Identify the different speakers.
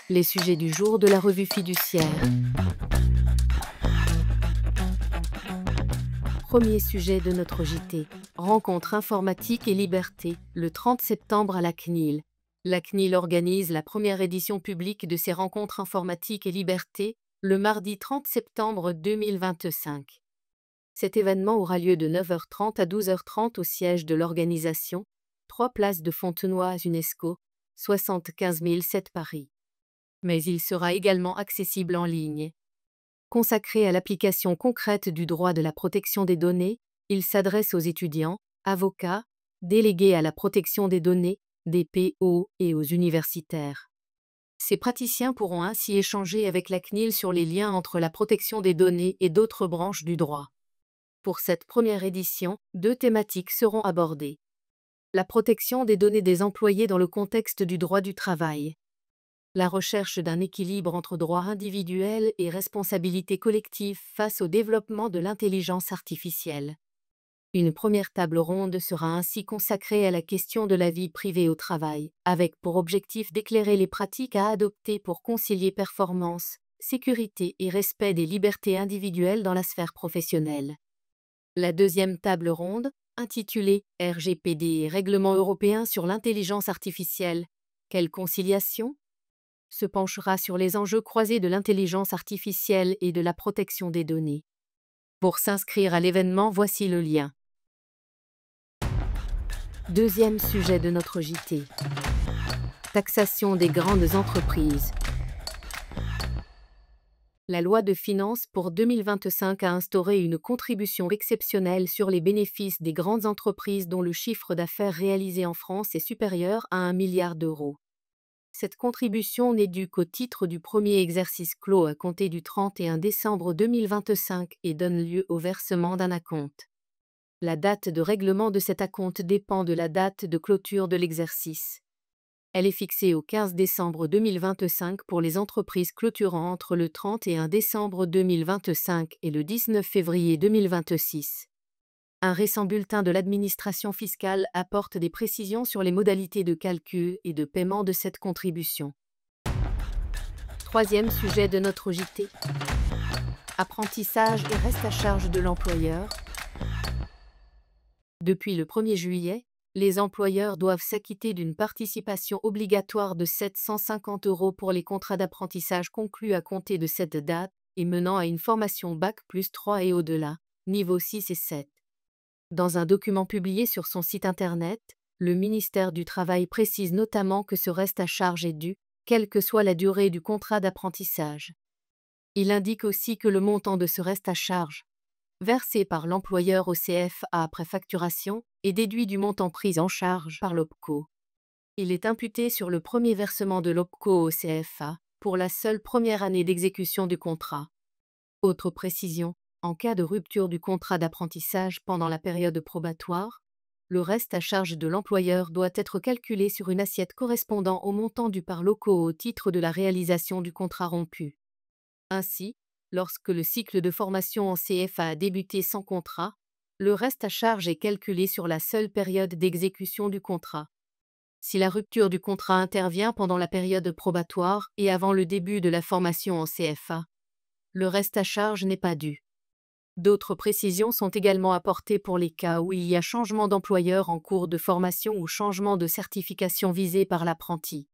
Speaker 1: Les sujets du jour de la revue fiduciaire. Premier sujet de notre JT. Rencontre informatique et liberté, le 30 septembre à la CNIL. La CNIL organise la première édition publique de ses rencontres informatique et liberté, le mardi 30 septembre 2025. Cet événement aura lieu de 9h30 à 12h30 au siège de l'organisation, 3 places de Fontenoy UNESCO, 75 007 Paris. Mais il sera également accessible en ligne. Consacré à l'application concrète du droit de la protection des données, il s'adresse aux étudiants, avocats, délégués à la protection des données, DPO et aux universitaires. Ces praticiens pourront ainsi échanger avec la CNIL sur les liens entre la protection des données et d'autres branches du droit. Pour cette première édition, 2 thématiques seront abordées. La protection des données des employés dans le contexte du droit du travail. La recherche d'un équilibre entre droit individuel et responsabilité collective face au développement de l'intelligence artificielle. Une première table ronde sera ainsi consacrée à la question de la vie privée au travail, avec pour objectif d'éclairer les pratiques à adopter pour concilier performance, sécurité et respect des libertés individuelles dans la sphère professionnelle. La deuxième table ronde, intitulée « RGPD et Règlement européen sur l'intelligence artificielle, quelle conciliation ?» se penchera sur les enjeux croisés de l'intelligence artificielle et de la protection des données. Pour s'inscrire à l'événement, voici le lien. Deuxième sujet de notre JT. Taxation des grandes entreprises. La loi de finances pour 2025 a instauré une contribution exceptionnelle sur les bénéfices des grandes entreprises dont le chiffre d'affaires réalisé en France est supérieur à 1 milliard d'euros. Cette contribution n'est due qu'au titre du premier exercice clos à compter du 31 décembre 2025 et donne lieu au versement d'un acompte. La date de règlement de cet acompte dépend de la date de clôture de l'exercice. Elle est fixée au 15 décembre 2025 pour les entreprises clôturant entre le 31 décembre 2025 et le 19 février 2026. Un récent bulletin de l'administration fiscale apporte des précisions sur les modalités de calcul et de paiement de cette contribution. Troisième sujet de notre JT. Apprentissage et reste à charge de l'employeur. Depuis le 1er juillet, les employeurs doivent s'acquitter d'une participation obligatoire de 750 € pour les contrats d'apprentissage conclus à compter de cette date et menant à une formation Bac+3 et au-delà, niveau 6 et 7. Dans un document publié sur son site internet, le ministère du Travail précise notamment que ce reste à charge est dû, quelle que soit la durée du contrat d'apprentissage. Il indique aussi que le montant de ce reste à charge, versé par l'employeur au CFA après facturation, est déduit du montant pris en charge par l'OPCO. Il est imputé sur le premier versement de l'OPCO au CFA, pour la seule première année d'exécution du contrat. Autre précision. En cas de rupture du contrat d'apprentissage pendant la période probatoire, le reste à charge de l'employeur doit être calculé sur une assiette correspondant au montant dû par l'OPCO au titre de la réalisation du contrat rompu. Ainsi, lorsque le cycle de formation en CFA a débuté sans contrat, le reste à charge est calculé sur la seule période d'exécution du contrat. Si la rupture du contrat intervient pendant la période probatoire et avant le début de la formation en CFA, le reste à charge n'est pas dû. D'autres précisions sont également apportées pour les cas où il y a changement d'employeur en cours de formation ou changement de certification visé par l'apprenti.